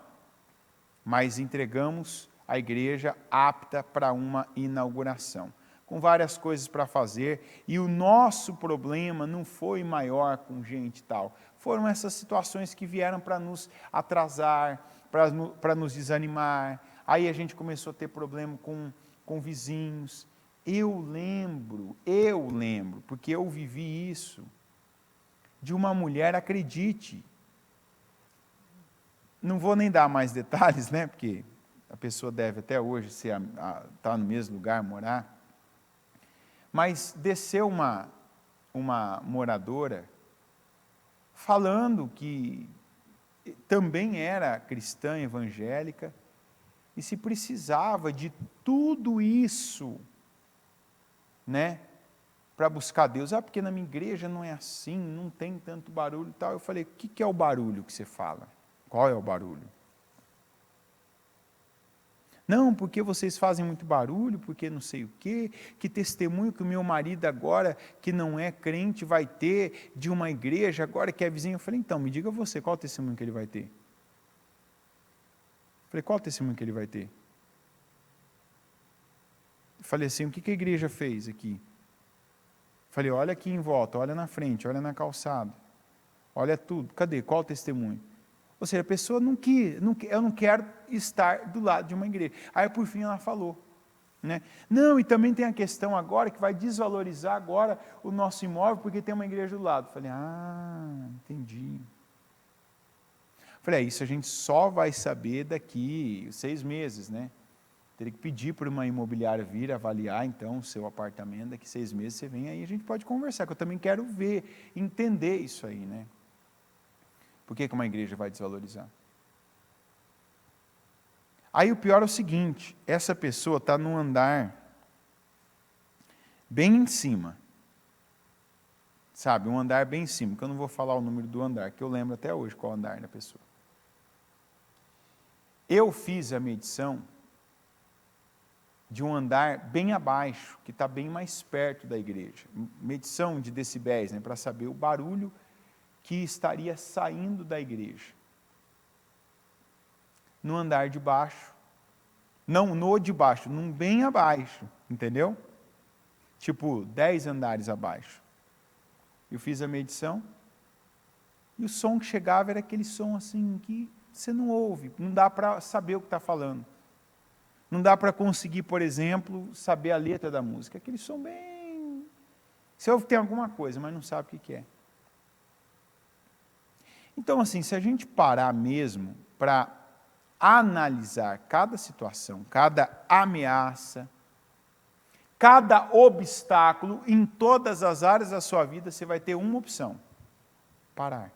Speaker 1: Mas entregamos a igreja apta para uma inauguração, com várias coisas para fazer, e o nosso problema não foi maior com gente tal, foram essas situações que vieram para nos atrasar, para nos desanimar. Aí a gente começou a ter problema com vizinhos. Eu lembro, porque eu vivi isso, de uma mulher, acredite, não vou nem dar mais detalhes, né, porque a pessoa deve até hoje estar no mesmo lugar, morar, mas desceu uma moradora falando que também era cristã evangélica e se precisava de tudo isso, né, para buscar Deus. Porque na minha igreja não é assim, não tem tanto barulho e tal. Eu falei, o que é o barulho que você fala? Qual é o barulho? Não, porque vocês fazem muito barulho, porque não sei o quê, que testemunho que o meu marido agora, que não é crente, vai ter de uma igreja, agora que é vizinho. Eu falei, então, me diga você, qual o testemunho que ele vai ter? Eu falei, qual o testemunho que ele vai ter? Eu falei assim, o que a igreja fez aqui? Eu falei, olha aqui em volta, olha na frente, olha na calçada, olha tudo, cadê? Qual o testemunho? Ou seja, a pessoa eu não quero estar do lado de uma igreja. Aí, por fim, ela falou, né? Não, e também tem a questão agora, que vai desvalorizar agora o nosso imóvel, porque tem uma igreja do lado. Falei, entendi. Falei, isso a gente só vai saber daqui 6 meses, né? Teria que pedir para uma imobiliária vir avaliar, então, o seu apartamento, daqui 6 meses você vem aí, a gente pode conversar, que eu também quero ver, entender isso aí, né? Por que uma igreja vai desvalorizar? Aí o pior é o seguinte, essa pessoa está num andar bem em cima, sabe, um andar bem em cima, que eu não vou falar o número do andar, que eu lembro até hoje qual andar da pessoa. Eu fiz a medição de um andar bem abaixo, que está bem mais perto da igreja, medição de decibéis, né, para saber o barulho que estaria saindo da igreja. No andar de baixo, não no de baixo, num bem abaixo, entendeu? Tipo 10 andares abaixo. Eu fiz a medição e o som que chegava era aquele som assim que você não ouve, não dá para saber o que está falando. Não dá para conseguir, por exemplo, saber a letra da música. Aquele som bem... Você ouve que tem alguma coisa, mas não sabe o que é. Então, assim, se a gente parar mesmo para analisar cada situação, cada ameaça, cada obstáculo, em todas as áreas da sua vida, você vai ter uma opção: parar.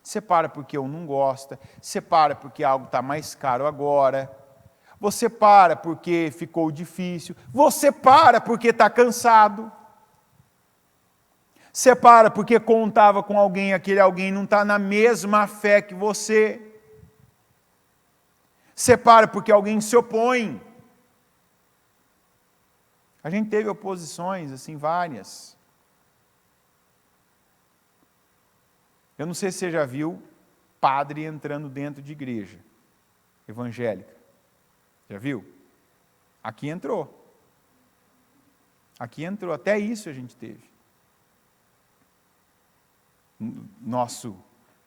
Speaker 1: Você para porque um não gosta, você para porque algo está mais caro agora, você para porque ficou difícil, você para porque está cansado, você para porque contava com alguém, aquele alguém não está na mesma fé que você, você para porque alguém se opõe. A gente teve oposições, assim, várias. Eu não sei se você já viu padre entrando dentro de igreja evangélica. Já viu? Aqui entrou. Aqui entrou. Até isso a gente teve. Nosso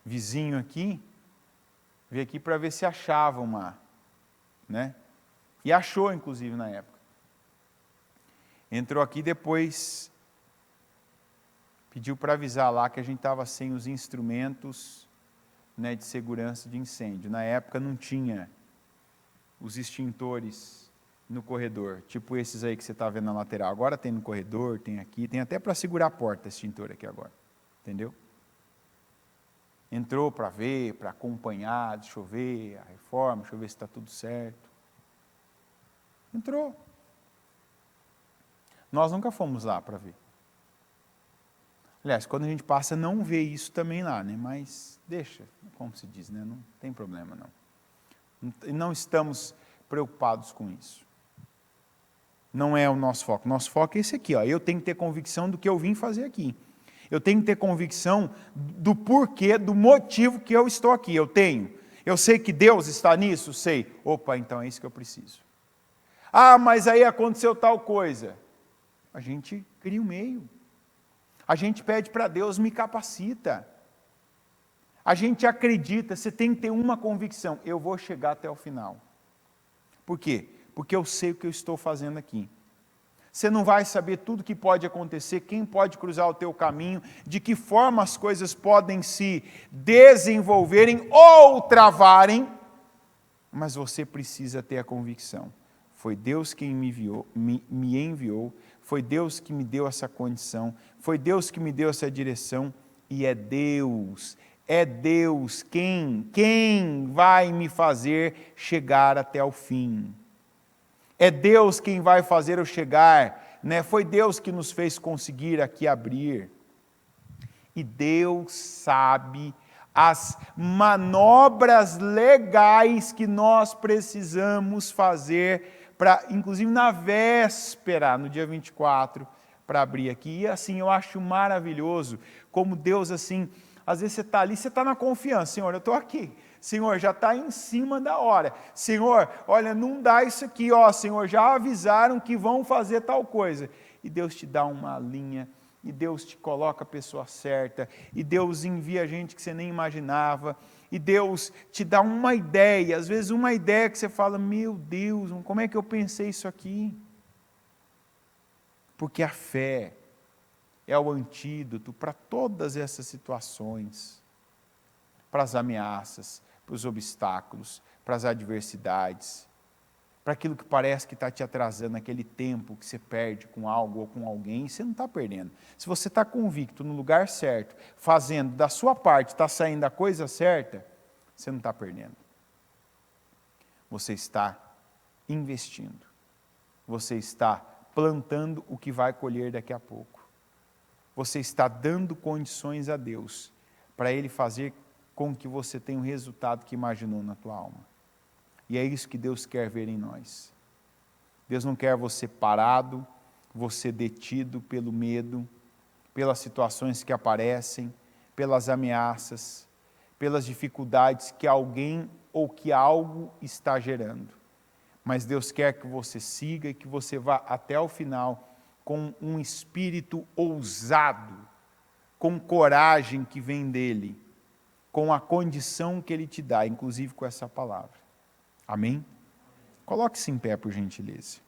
Speaker 1: vizinho aqui veio aqui para ver se achava uma, né? E achou, inclusive, na época. Entrou aqui depois, pediu para avisar lá que a gente estava sem os instrumentos, né, de segurança de incêndio. Na época não tinha os extintores no corredor, tipo esses aí que você está vendo na lateral. Agora tem no corredor, tem aqui, tem até para segurar a porta esse extintor aqui agora. Entendeu? Entrou para ver, para acompanhar, deixa eu ver a reforma, deixa eu ver se está tudo certo. Entrou. Nós nunca fomos lá para ver. Aliás, quando a gente passa, não vê isso também lá, né? Mas deixa, como se diz, né? Não tem problema, não. Não estamos preocupados com isso. não é o nosso foco. Nosso foco é esse aqui, ó. Eu tenho que ter convicção do que eu vim fazer aqui. Eu tenho que ter convicção do porquê, do motivo que eu estou aqui. Eu sei que Deus está nisso? Sei. Opa, então é isso que eu preciso. Ah, mas aí aconteceu tal coisa. A gente cria um meio. A gente pede para Deus, me capacita. A gente acredita, você tem que ter uma convicção, eu vou chegar até o final. Por quê? Porque eu sei o que eu estou fazendo aqui. Você não vai saber tudo que pode acontecer, quem pode cruzar o teu caminho, de que forma as coisas podem se desenvolverem ou travarem, mas você precisa ter a convicção. Foi Deus quem me enviou, foi Deus que me deu essa condição, foi Deus que me deu essa direção, e é Deus quem vai me fazer chegar até o fim. É Deus quem vai fazer eu chegar, né? Foi Deus que nos fez conseguir aqui abrir. E Deus sabe as manobras legais que nós precisamos fazer, inclusive na véspera, no dia 24, para abrir aqui. E assim, eu acho maravilhoso como Deus, assim, às vezes você está ali, você está na confiança, Senhor, eu estou aqui. Senhor, já está em cima da hora. Senhor, olha, não dá isso aqui, ó, Senhor, já avisaram que vão fazer tal coisa. E Deus te dá uma linha, e Deus te coloca a pessoa certa, e Deus envia gente que você nem imaginava, e Deus te dá uma ideia, às vezes uma ideia que você fala, meu Deus, como é que eu pensei isso aqui? Porque a fé é o antídoto para todas essas situações, para as ameaças, para os obstáculos, para as adversidades, para aquilo que parece que está te atrasando, aquele tempo que você perde com algo ou com alguém, você não está perdendo. Se você está convicto no lugar certo, fazendo da sua parte, está saindo a coisa certa, você não está perdendo. Você está investindo. Você está plantando o que vai colher daqui a pouco. Você está dando condições a Deus para Ele fazer com que você tenha o resultado que imaginou na tua alma. E é isso que Deus quer ver em nós. Deus não quer você parado, você detido pelo medo, pelas situações que aparecem, pelas ameaças, pelas dificuldades que alguém ou que algo está gerando. Mas Deus quer que você siga e que você vá até o final com um espírito ousado, com coragem que vem dEle, com a condição que Ele te dá, inclusive com essa palavra. Amém? Coloque-se em pé, por gentileza.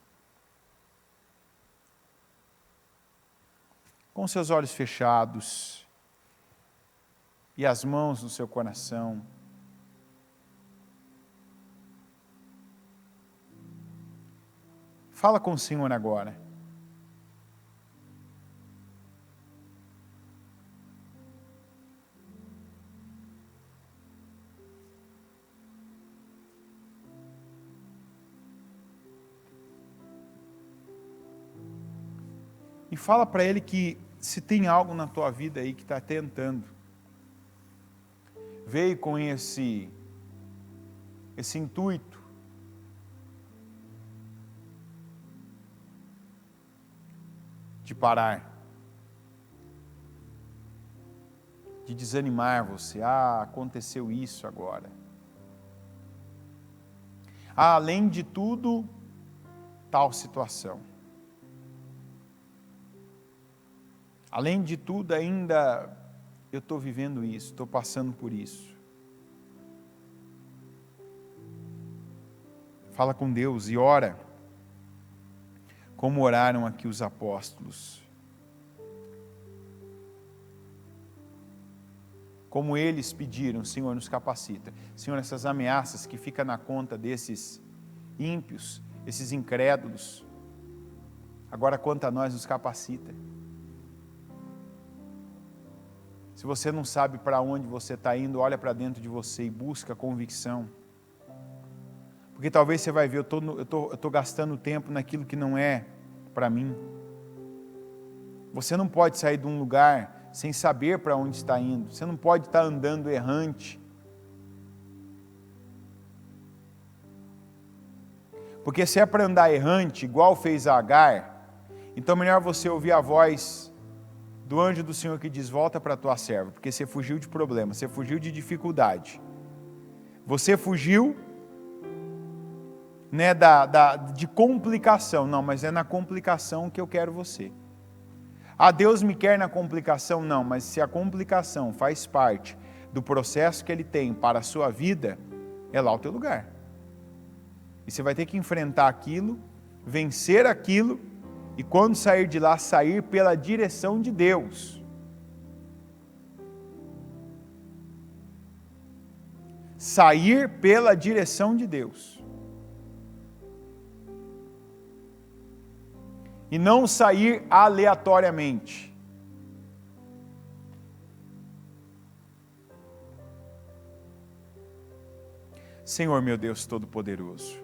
Speaker 1: Com seus olhos fechados e as mãos no seu coração, fala com o Senhor agora. E fala para Ele que se tem algo na tua vida aí que está tentando, veio com esse intuito de parar, de desanimar você. Ah, aconteceu isso agora. Ah, além de tudo, tal situação. Além de tudo, ainda eu estou vivendo isso, estou passando por isso. Fala com Deus e ora, como oraram aqui os apóstolos. Como eles pediram, Senhor, nos capacita. Senhor, essas ameaças que ficam na conta desses ímpios, esses incrédulos, agora quanto a nós, nos capacita. Se você não sabe para onde você está indo, olha para dentro de você e busca convicção. Porque talvez você vai ver, eu estou gastando tempo naquilo que não é para mim. Você não pode sair de um lugar sem saber para onde está indo. Você não pode estar andando errante. Porque se é para andar errante, igual fez a Agar, então melhor você ouvir a voz do anjo do Senhor que diz, volta para a tua serva, porque você fugiu de problema, você fugiu de dificuldade. Você fugiu, né, de complicação. Não, mas é na complicação que eu quero você. Ah, Deus me quer na complicação? Não, mas se a complicação faz parte do processo que Ele tem para a sua vida, é lá o teu lugar. E você vai ter que enfrentar aquilo, vencer aquilo, e quando sair de lá, sair pela direção de Deus. Sair pela direção de Deus. E não sair aleatoriamente. Senhor meu Deus Todo-Poderoso,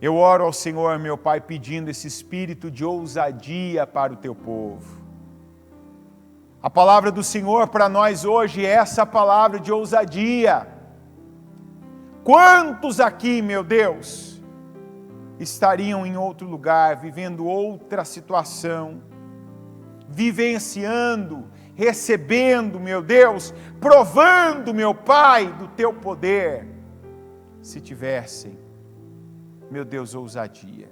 Speaker 1: eu oro ao Senhor meu Pai pedindo esse espírito de ousadia para o teu povo. A palavra do Senhor para nós hoje é essa palavra de ousadia. Quantos aqui, meu Deus, estariam em outro lugar, vivendo outra situação, vivenciando, recebendo, meu Deus, provando, meu Pai, do teu poder, se tivessem, meu Deus, ousadia.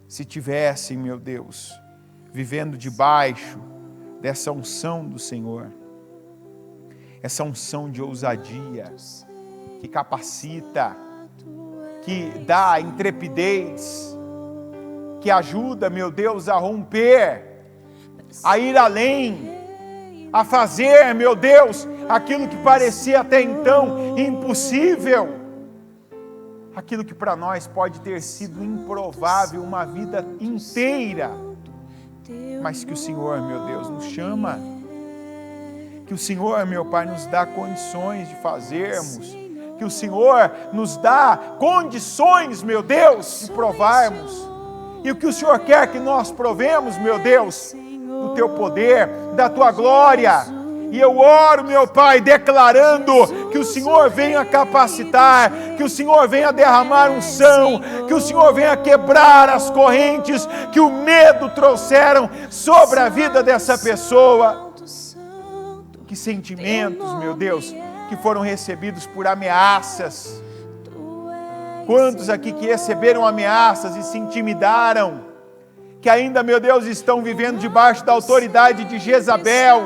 Speaker 1: Se tivessem, meu Deus, vivendo debaixo dessa unção do Senhor, essa unção de ousadia, que capacita, que dá intrepidez, que ajuda, meu Deus, a romper, a ir além, a fazer, meu Deus, aquilo que parecia até então impossível, aquilo que para nós pode ter sido improvável uma vida inteira, mas que o Senhor, meu Deus, nos chama, que o Senhor, meu Pai, nos dá condições de fazermos, que o Senhor nos dá condições, meu Deus, de provarmos, e o que o Senhor quer que nós provemos, meu Deus, do teu poder, da tua glória. E eu oro, meu Pai, declarando que o Senhor venha capacitar, que o Senhor venha derramar unção, que o Senhor venha quebrar as correntes que o medo trouxeram sobre a vida dessa pessoa. Que sentimentos, meu Deus, que foram recebidos por ameaças. Quantos aqui que receberam ameaças e se intimidaram, que ainda, meu Deus, estão vivendo debaixo da autoridade de Jezabel,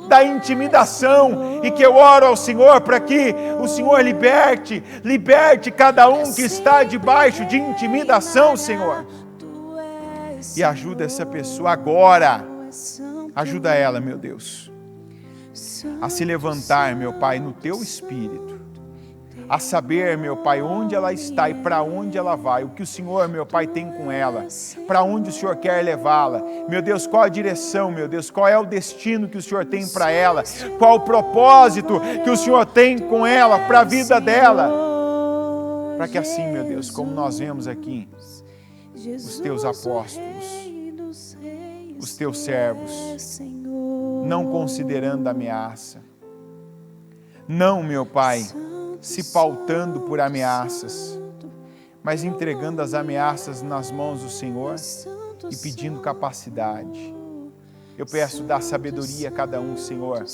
Speaker 1: da intimidação, e que eu oro ao Senhor para que o Senhor liberte cada um que está debaixo de intimidação, Senhor, e ajuda essa pessoa agora, ajuda ela, meu Deus, a se levantar, meu Pai, no teu espírito, a saber, meu Pai, onde ela está e para onde ela vai, o que o Senhor, meu Pai, tem com ela, para onde o Senhor quer levá-la, meu Deus, qual a direção, meu Deus, qual é o destino que o Senhor tem para ela, qual o propósito que o Senhor tem com ela, para a vida dela, para que assim, meu Deus, como nós vemos aqui, os teus apóstolos, os teus servos, não considerando ameaça, não, meu Pai, se pautando por ameaças, mas entregando as ameaças nas mãos do Senhor e pedindo capacidade. Eu peço, dá sabedoria a cada um, Senhor,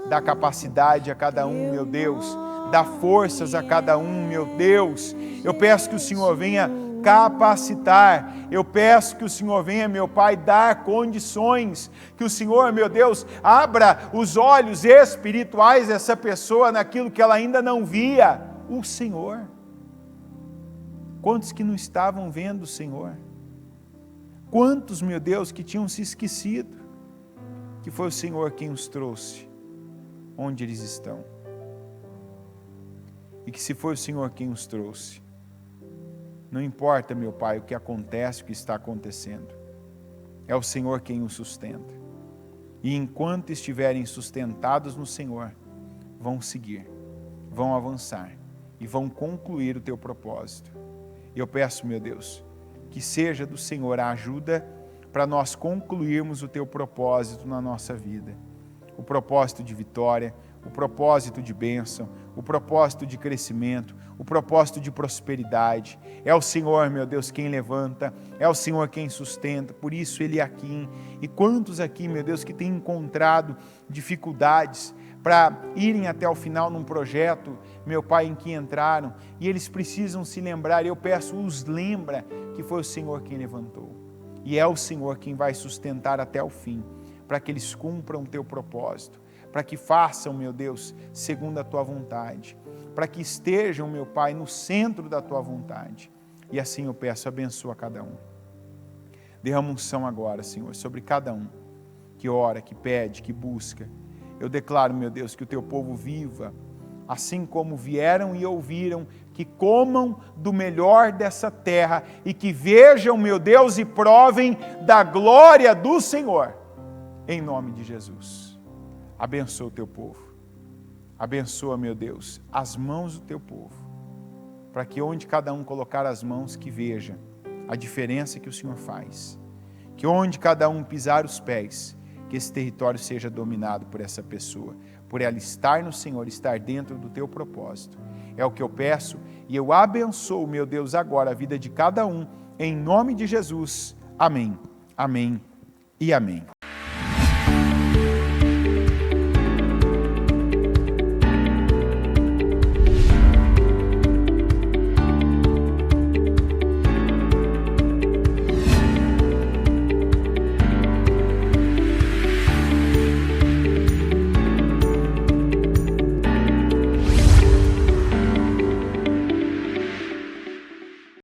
Speaker 1: dá capacidade a cada um, meu Deus, dá forças a cada um, meu Deus. Eu peço que o Senhor venha capacitar, eu peço que o Senhor venha, meu Pai, dar condições, que o Senhor, meu Deus, abra os olhos espirituais dessa pessoa naquilo que ela ainda não via, o Senhor. Quantos que não estavam vendo o Senhor? Quantos, meu Deus, que tinham se esquecido que foi o Senhor quem os trouxe onde eles estão? E que se foi o Senhor quem os trouxe, não importa, meu Pai, o que acontece, o que está acontecendo, é o Senhor quem os sustenta. E enquanto estiverem sustentados no Senhor, vão seguir, vão avançar e vão concluir o teu propósito. Eu peço, meu Deus, que seja do Senhor a ajuda para nós concluirmos o teu propósito na nossa vida. O propósito de vitória, o propósito de bênção, o propósito de crescimento, o propósito de prosperidade. É o Senhor, meu Deus, quem levanta, é o Senhor quem sustenta, por isso Ele é aqui. E quantos aqui, meu Deus, que têm encontrado dificuldades para irem até o final num projeto, meu Pai, em que entraram, e eles precisam se lembrar, eu peço, os lembra que foi o Senhor quem levantou. E é o Senhor quem vai sustentar até o fim, para que eles cumpram o teu propósito, para que façam, meu Deus, segundo a tua vontade, para que estejam, meu Pai, no centro da tua vontade. E assim eu peço, abençoa cada um. Derrama unção agora, Senhor, sobre cada um que ora, que pede, que busca. Eu declaro, meu Deus, que o teu povo viva, assim como vieram e ouviram, que comam do melhor dessa terra e que vejam, meu Deus, e provem da glória do Senhor, em nome de Jesus. Abençoa o teu povo, abençoa, meu Deus, as mãos do teu povo, para que onde cada um colocar as mãos, que veja a diferença que o Senhor faz, que onde cada um pisar os pés, que esse território seja dominado por essa pessoa, por ela estar no Senhor, estar dentro do teu propósito. É o que eu peço e eu abençoo, meu Deus, agora a vida de cada um, em nome de Jesus. Amém, amém e amém.